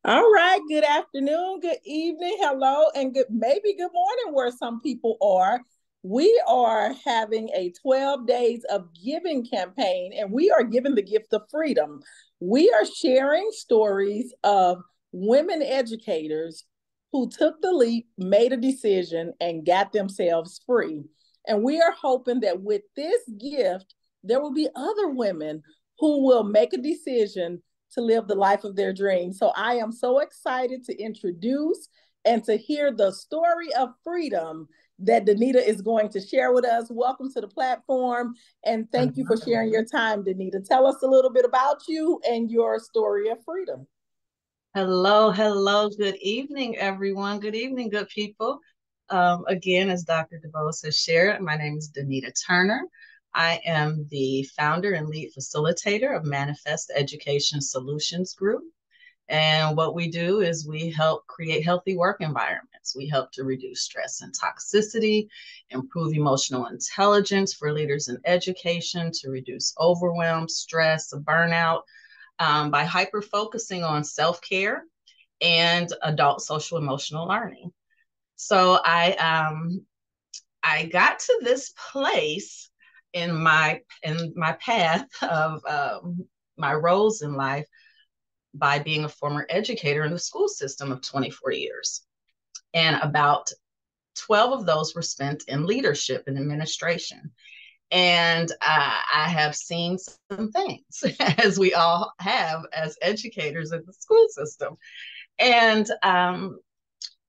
All right. Good afternoon, good evening, hello, and good morning where some people are. We are having a 12 days of giving campaign, and we are giving the gift of freedom. We are sharing stories of women educators who took the leap, made a decision, and got themselves free. And we are hoping that with this gift, there will be other women who will make a decision to live the life of their dreams. So I am so excited to introduce and to hear the story of freedom that Danita is going to share with us. Welcome to the platform, and thank you for sharing your time, Danita. Tell us a little bit about you and your story of freedom. Hello, hello. Good evening, everyone. Good evening, good people. Again, as Dr. DeVos has shared, my name is Danita Turner. I am the founder and lead facilitator of Manifest Education Solutions Group. And what we do is we help create healthy work environments. We help to reduce stress and toxicity, improve emotional intelligence for leaders in education, to reduce overwhelm, stress, burnout, by hyper focusing on self-care and adult social emotional learning. So I got to this place in my path of my roles in life by being a former educator in the school system of 24 years. And about 12 of those were spent in leadership and administration. And I have seen some things, as we all have as educators in the school system. And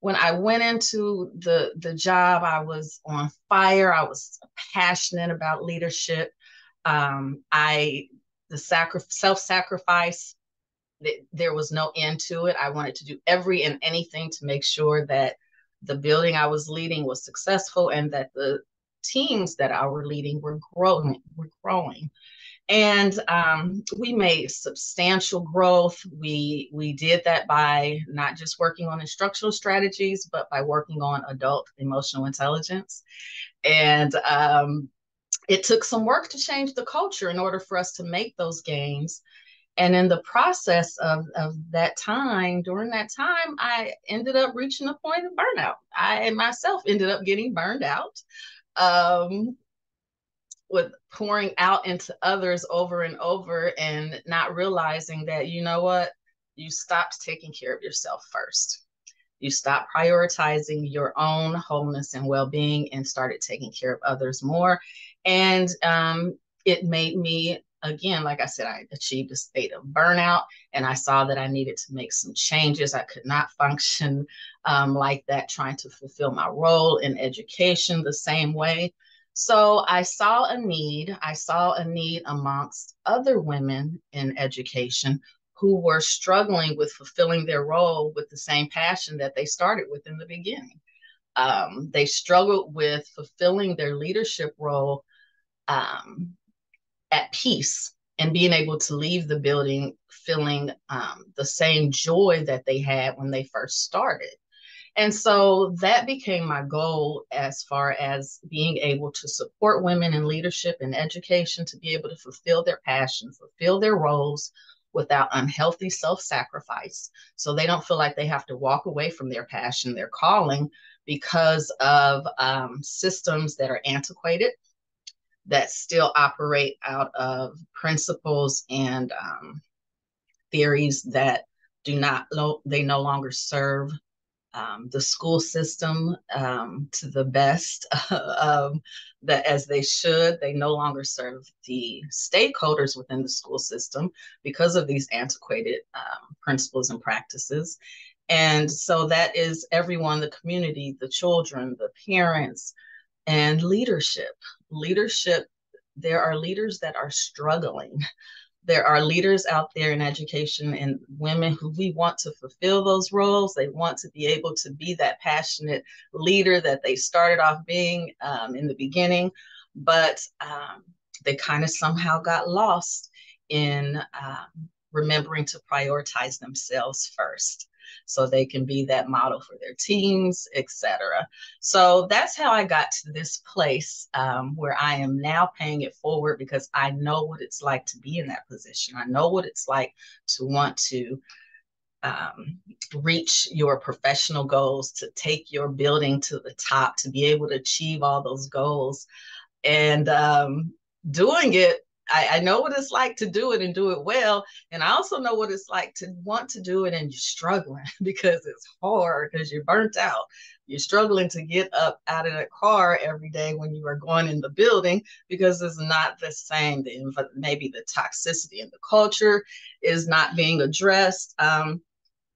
when I went into the job, I was on fire. I was passionate about leadership. The self-sacrifice, there was no end to it. I wanted to do every and anything to make sure that the building I was leading was successful and that the teams that I were leading were growing. And we made substantial growth. We did that by not just working on instructional strategies, but by working on adult emotional intelligence. And it took some work to change the culture in order for us to make those gains. And in the process of that time, during that time, I ended up reaching a point of burnout. I myself ended up getting burned out. Um, with pouring out into others over and over and not realizing that, you know what, you stopped taking care of yourself first. You stopped prioritizing your own wholeness and well-being and started taking care of others more. And it made me, again, like I said, I achieved a state of burnout, and I saw that I needed to make some changes. I could not function like that, trying to fulfill my role in education the same way. So I saw a need. I saw a need amongst other women in education who were struggling with fulfilling their role with the same passion that they started with in the beginning. They struggled with fulfilling their leadership role um, at peace and being able to leave the building feeling the same joy that they had when they first started. And so that became my goal as far as being able to support women in leadership and education to be able to fulfill their passion, fulfill their roles without unhealthy self-sacrifice. So they don't feel like they have to walk away from their passion, their calling, because of systems that are antiquated, that still operate out of principles and theories that do not, they no longer serve the school system to the best that as they should. They no longer serve the stakeholders within the school system because of these antiquated principles and practices. And so that is everyone, the community, the children, the parents, and leadership. Leadership, there are leaders that are struggling. There are leaders out there in education and women who we want to fulfill those roles. They want to be able to be that passionate leader that they started off being in the beginning, but they kind of somehow got lost in remembering to prioritize themselves first so they can be that model for their teams, etc. So that's how I got to this place where I am now paying it forward, because I know what it's like to be in that position. I know what it's like to want to reach your professional goals, to take your building to the top, to be able to achieve all those goals. And doing it, I know what it's like to do it and do it well. And I also know what it's like to want to do it and you're struggling because it's hard, because you're burnt out. You're struggling to get up out of that car every day when you are going in the building because it's not the same. Maybe the toxicity in the culture is not being addressed.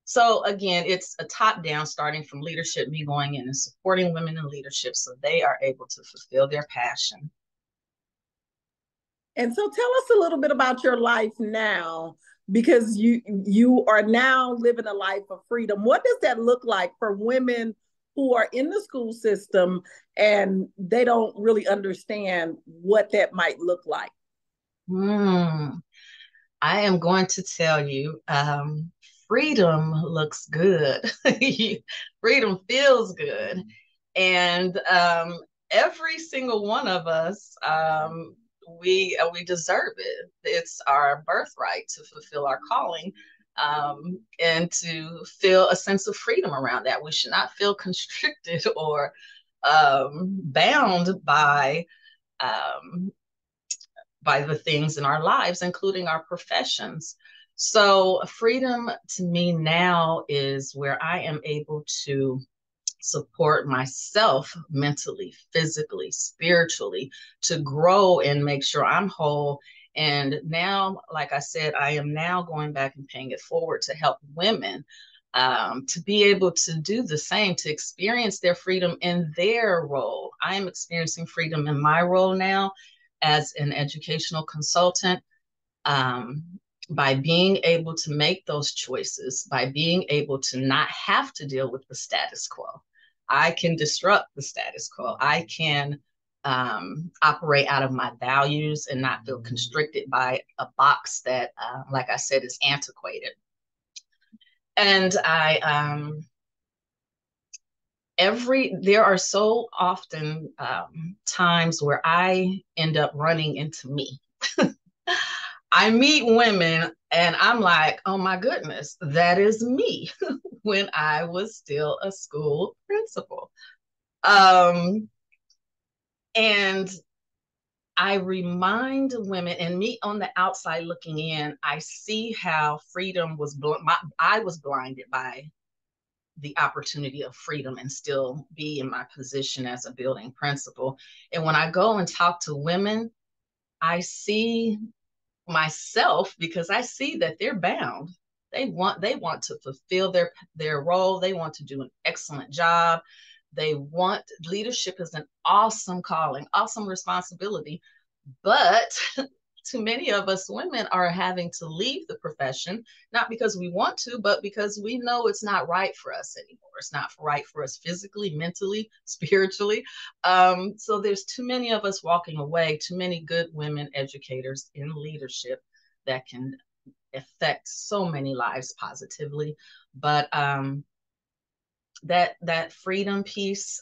So again, it's a top down, starting from leadership, me going in and supporting women in leadership so they are able to fulfill their passion. And so tell us a little bit about your life now, because you are now living a life of freedom. What does that look like for women who are in the school system and they don't really understand what that might look like? I am going to tell you, freedom looks good. Freedom feels good. And every single one of us, we deserve it. It's our birthright to fulfill our calling, and to feel a sense of freedom around that. We should not feel constricted or bound um, by the things in our lives, including our professions. So freedom to me now is where I am able to support myself mentally, physically, spiritually, to grow and make sure I'm whole. And now, like I said, I am now going back and paying it forward to help women to be able to do the same, to experience their freedom in their role. I am experiencing freedom in my role now as an educational consultant, um, by being able to make those choices, by being able to not have to deal with the status quo. I can disrupt the status quo. I can operate out of my values and not feel constricted by a box that, like I said, is antiquated. And there are so often times where I end up running into me. I meet women and I'm like, oh my goodness, that is me when I was still a school principal. And I remind women, and me on the outside looking in, I see how freedom was, I was blinded by the opportunity of freedom and still be in my position as a building principal. And when I go and talk to women, I see myself, because I see that they're bound. They want to fulfill their role. They want to do an excellent job. They want leadership is an awesome calling, awesome responsibility, but too many of us women are having to leave the profession, not because we want to, but because we know it's not right for us anymore. It's not right for us physically, mentally, spiritually. So there's too many of us walking away, too many good women educators in leadership that can affect so many lives positively. But that freedom piece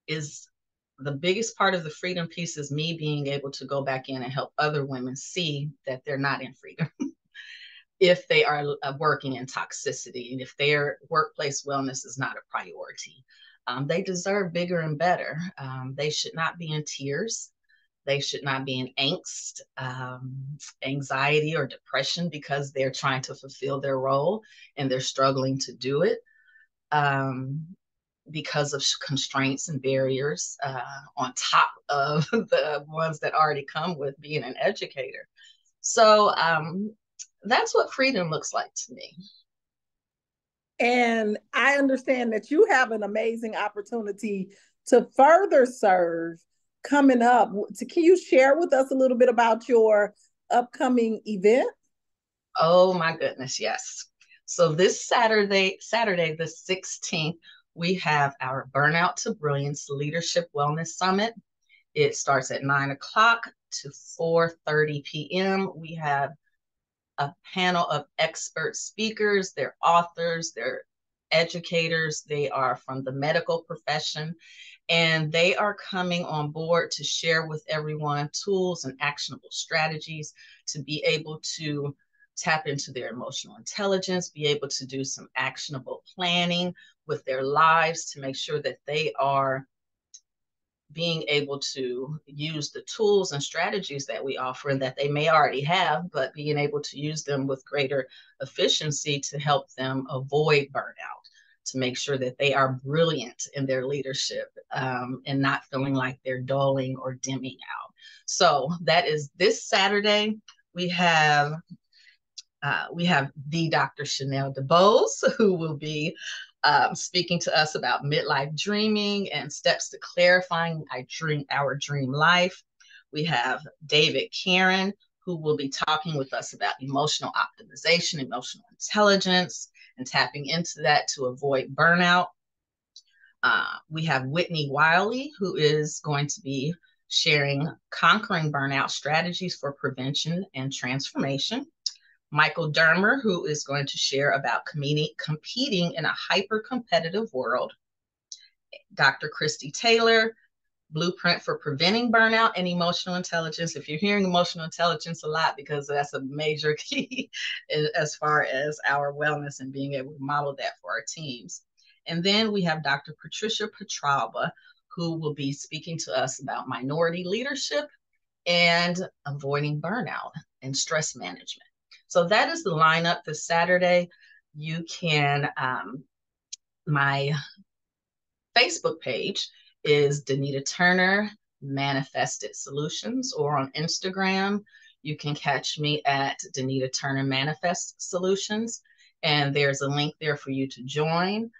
is the biggest part of the freedom piece, is me being able to go back in and help other women see that they're not in freedom if they are working in toxicity and if their workplace wellness is not a priority. They deserve bigger and better. They should not be in tears. They should not be in angst, anxiety, or depression because they're trying to fulfill their role and they're struggling to do it. Because of constraints and barriers on top of the ones that already come with being an educator. So that's what freedom looks like to me. And I understand that you have an amazing opportunity to further serve coming up. Can you share with us a little bit about your upcoming event? Oh my goodness, yes. So this Saturday the 16th, we have our Burnout to Brilliance Leadership Wellness Summit. It starts at 9 o'clock to 4:30 p.m. We have a panel of expert speakers. They're authors, they're educators, they are from the medical profession, and they are coming on board to share with everyone tools and actionable strategies to be able to tap into their emotional intelligence, be able to do some actionable planning with their lives to make sure that they are being able to use the tools and strategies that we offer and that they may already have, but being able to use them with greater efficiency to help them avoid burnout, to make sure that they are brilliant in their leadership, and not feeling like they're dulling or dimming out. So that is this Saturday. We have the Dr. Chanel DeBose, who will be speaking to us about midlife dreaming and steps to clarifying our dream life. We have David Karen, who will be talking with us about emotional optimization, emotional intelligence, and tapping into that to avoid burnout. We have Whitney Wiley, who is going to be sharing conquering burnout strategies for prevention and transformation. Michael Dermer, who is going to share about competing in a hyper-competitive world. Dr. Christy Taylor, Blueprint for Preventing Burnout and Emotional Intelligence. If you're hearing emotional intelligence a lot, because that's a major key as far as our wellness and being able to model that for our teams. And then we have Dr. Patricia Petralba, who will be speaking to us about minority leadership and avoiding burnout and stress management. So that is the lineup this Saturday. You can, my Facebook page is Danita Turner Manifested Solutions, or on Instagram, you can catch me at Danita Turner Manifest Solutions. And there's a link there for you to join.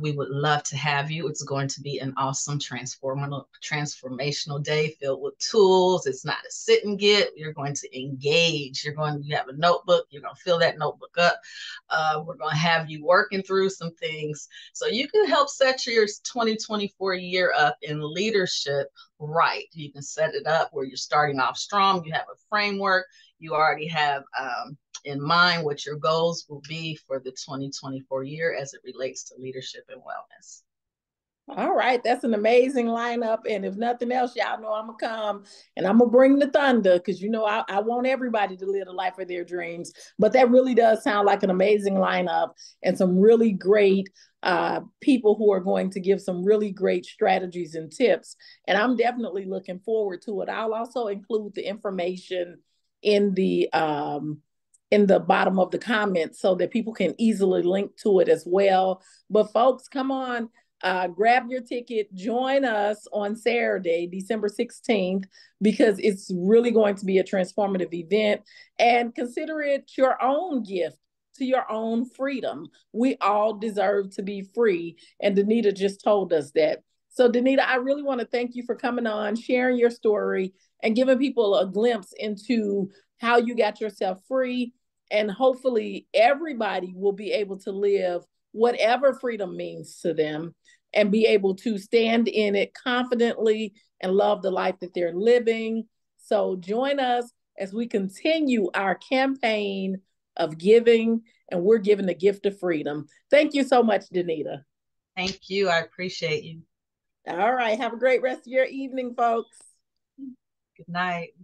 We would love to have you. It's going to be an awesome transformational day filled with tools. It's not a sit and get. You're going to engage. You have a notebook. You're going to fill that notebook up. We're going to have you working through some things so you can help set your 2024 year up in leadership right. You can set it up where you're starting off strong. You have a framework. You already have in mind what your goals will be for the 2024 year as it relates to leadership and wellness. All right, that's an amazing lineup. And if nothing else, y'all know I'm going to come and I'm going to bring the thunder, because, I want everybody to live the life of their dreams. But that really does sound like an amazing lineup and some really great people who are going to give some really great strategies and tips. And I'm definitely looking forward to it. I'll also include the information in the bottom of the comments so that people can easily link to it as well. But folks, come on. Grab your ticket, join us on Saturday, December 16th, because it's really going to be a transformative event, and consider it your own gift to your own freedom. We all deserve to be free, and Danita just told us that. So Danita, I really want to thank you for coming on, sharing your story, and giving people a glimpse into how you got yourself free, and hopefully everybody will be able to live whatever freedom means to them and be able to stand in it confidently and love the life that they're living. So join us as we continue our campaign of giving, and we're giving the gift of freedom. Thank you so much, Danita. Thank you. I appreciate you. All right. Have a great rest of your evening, folks. Good night.